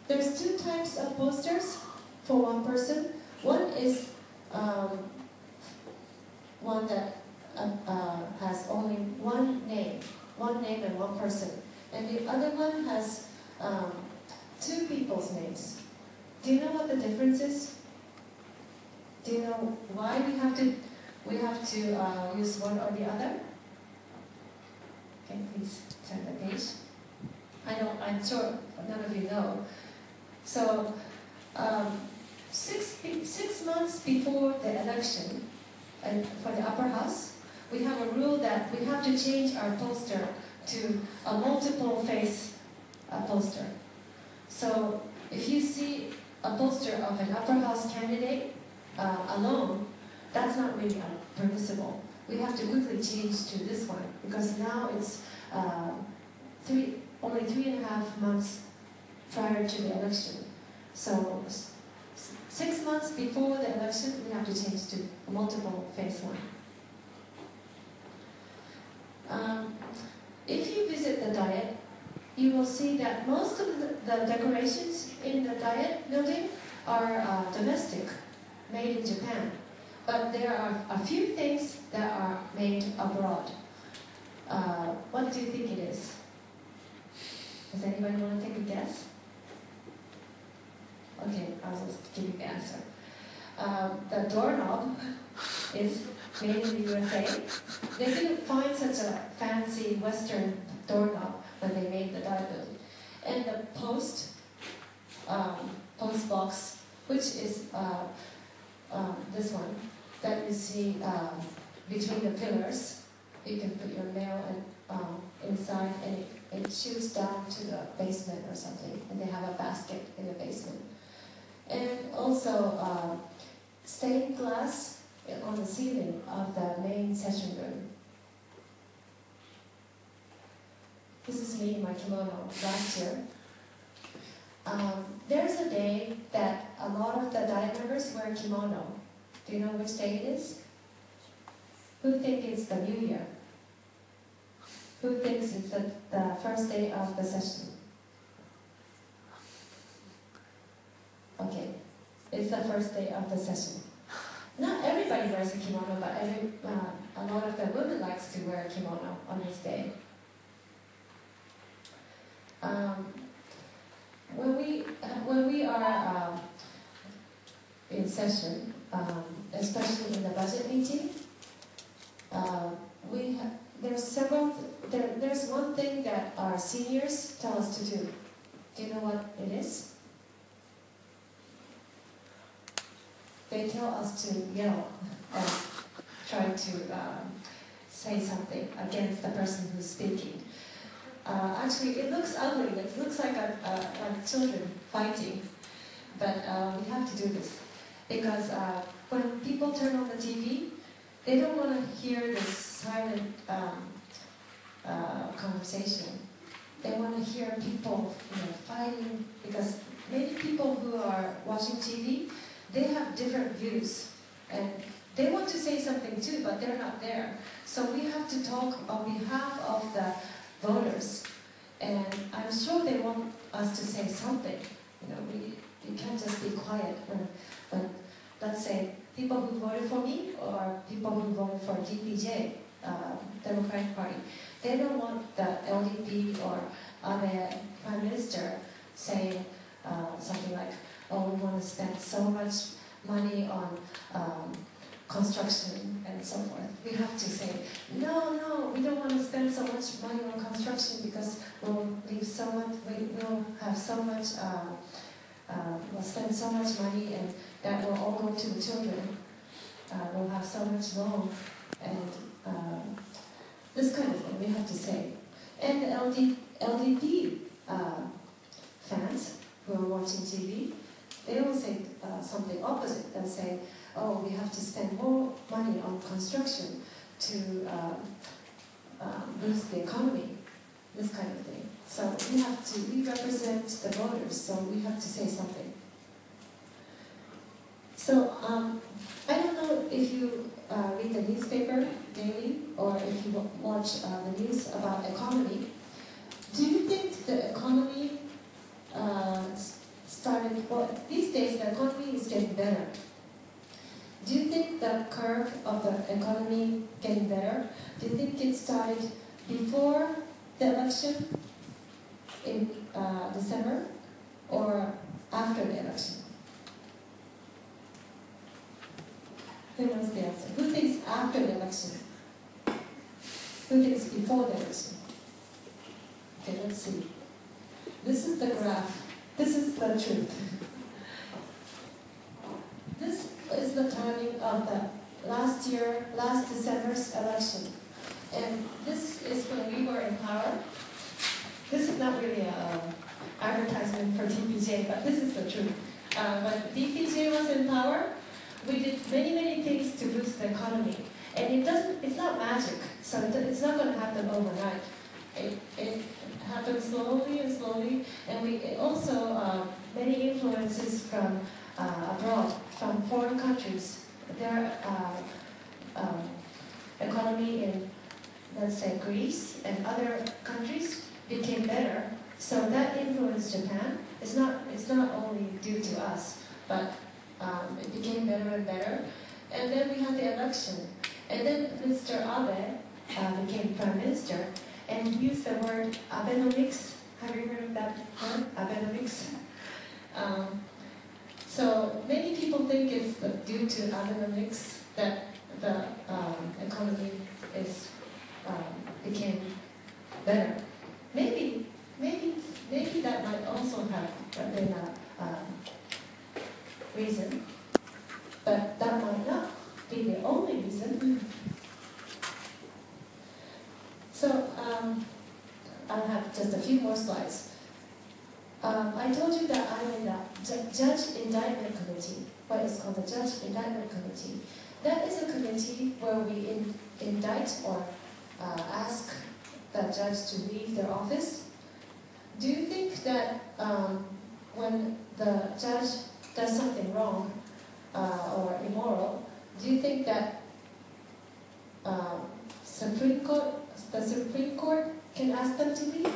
there's two types of posters for one person. One is one that has only one name and one person, and the other one has two people's names. Do you know what the difference is? Do you know why we have to use one or the other? Okay, please turn the page. I'm sure none of you know. So, 6 months before the election, for the upper house, we have a rule that we have to change our poster to a multiple face poster. So, if you see a poster of an upper house candidate alone, that's not really permissible. We have to quickly change to this one because now it's only 3.5 months prior to the election. So 6 months before the election, we have to change to a multiple face one. If you visit the Diet, you will see that most of the decorations in the Diet building are domestic, made in Japan. But there are a few things that are made abroad. What do you think it is? Does anybody want to take a guess? Okay, I'll just give you the answer. The doorknob is made in the USA. They didn't find such a fancy Western doorknob when they made the Diet building. And the post box, which is this one, that you see between the pillars. You can put your mail inside, and it shoots down to the basement or something, and they have a basket in the basement. And also stained glass on the ceiling of the main session room. This is me in my kimono last year. There's a day that a lot of the Diet members wear kimono. Do you know which day it is? Who thinks it's the New Year? Who thinks it's the first day of the session? Okay, it's the first day of the session. Not everybody wears a kimono, but a lot of the women likes to wear a kimono on this day. When we are in session, especially in the budget meeting, there's one thing that our seniors tell us to do. Do you know what it is? They tell us to yell or try to say something against the person who's speaking. Actually, it looks ugly. It looks like children fighting. But we have to do this. Because when people turn on the TV, they don't want to hear this silent conversation. They want to hear people fighting. Because many people who are watching TV, they have different views. And they want to say something too, but they're not there. So we have to talk on behalf of the voters. And I'm sure they want us to say something. You can't just be quiet when let's say, people who voted for me or people who voted for DPJ, Democratic Party, they don't want the LDP or Abe Prime Minister saying something like, oh, we want to spend so much money on construction and so forth. We have to say, no, we don't want to spend so much money on construction because we'll have so much, we'll spend so much money and that will all go to the children. We'll have so much loan and this kind of thing we have to say. And the LDP fans who are watching TV, they will say something opposite. They'll say, oh, we have to spend more money on construction to boost the economy, this kind of thing. So we represent the voters, so we have to say something. So I don't know if you read the newspaper daily or if you watch the news about economy. Do you think the economy started, well, these days the economy is getting better. Do you think the curve of the economy getting better? Do you think it started before the election in December or after the election? Who knows the answer? Who thinks after the election? Who thinks before the election? Okay, let's see. This is the graph. This is the truth. This is the timing of the last December's election. And this is when we were in power. This is not really an advertisement for DPJ, but this is the truth. When DPJ was in power, we did many things to boost the economy. And it's not magic, so it's not going to happen overnight. It happens slowly and slowly, and we also, many influences from abroad, from foreign countries. Their economy in, let's say, Greece and other countries became better. So that influenced Japan. It's not only due to us, but it became better and better. And then we had the election. And then Mr. Abe became Prime Minister and used the word Abenomics. Have you heard of that word, Abenomics? So many people think it's due to Abenomics that the economy became better. Maybe that might also have been a reason, but that might not be the only reason. So I'll have just a few more slides. I told you that I'm in the Judge Indictment Committee, what is called the Judge Indictment Committee. That is a committee where we indict or ask the judge to leave their office. Do you think that when the judge does something wrong or immoral, do you think that the Supreme Court can ask them to leave?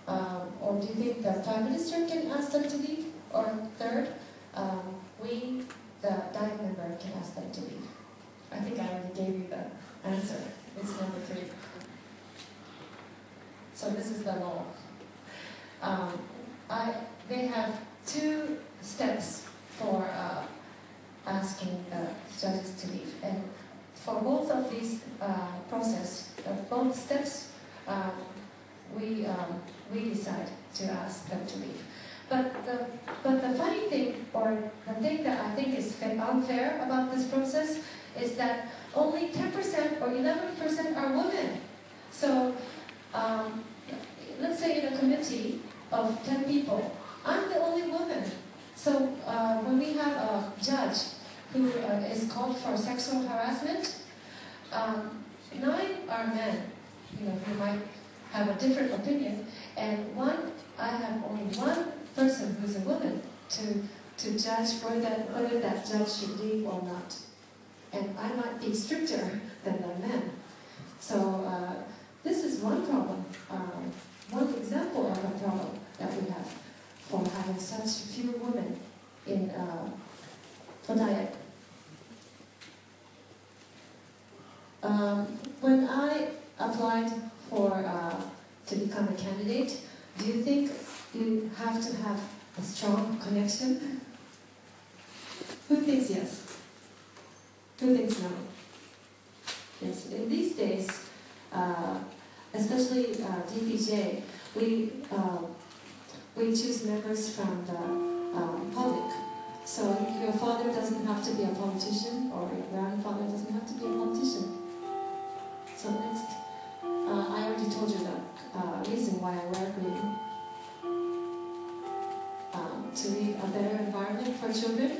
Or do you think the Prime Minister can ask them to leave? Or third, we, the diet member, can ask them to leave? I think I already gave you the answer. It's number 3. So this is the law. They have 2 steps for asking the judges to leave. And for both of these both steps, we decide to ask them to leave. But the funny thing, or the thing that I think is unfair about this process, is that only 10% or 11% are women. So let's say in a committee of 10 people, I'm the only woman. So when we have a judge who is called for sexual harassment, 9 are men, who might have a different opinion, and I have only one person who's a woman to judge whether that judge should leave or not. And I might be stricter than the men. So this is one problem, one example of a problem that we have for having such few women in the diet. When I applied to become a candidate, do you think you have to have a strong connection? Who thinks yes? Who thinks no? Yes, in these days, especially DPJ, we choose members from the public. So your father doesn't have to be a politician, or your grandfather doesn't have to be a politician. So next, I already told you the reason why I wear green. To leave a better environment for children,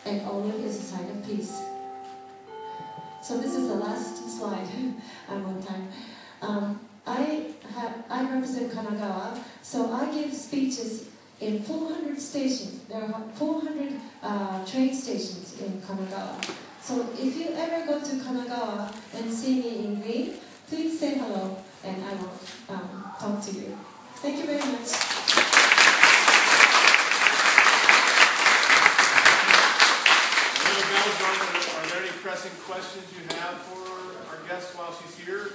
and always is a sign of peace. So this is the last slide. I'm on time. I represent Kanagawa, so I give speeches in 400 stations. There are 400 train stations in Kanagawa. So if you ever go to Kanagawa and see me in green, please say hello, and I will talk to you. Thank you very much. pressing questions you have for our guest while she's here,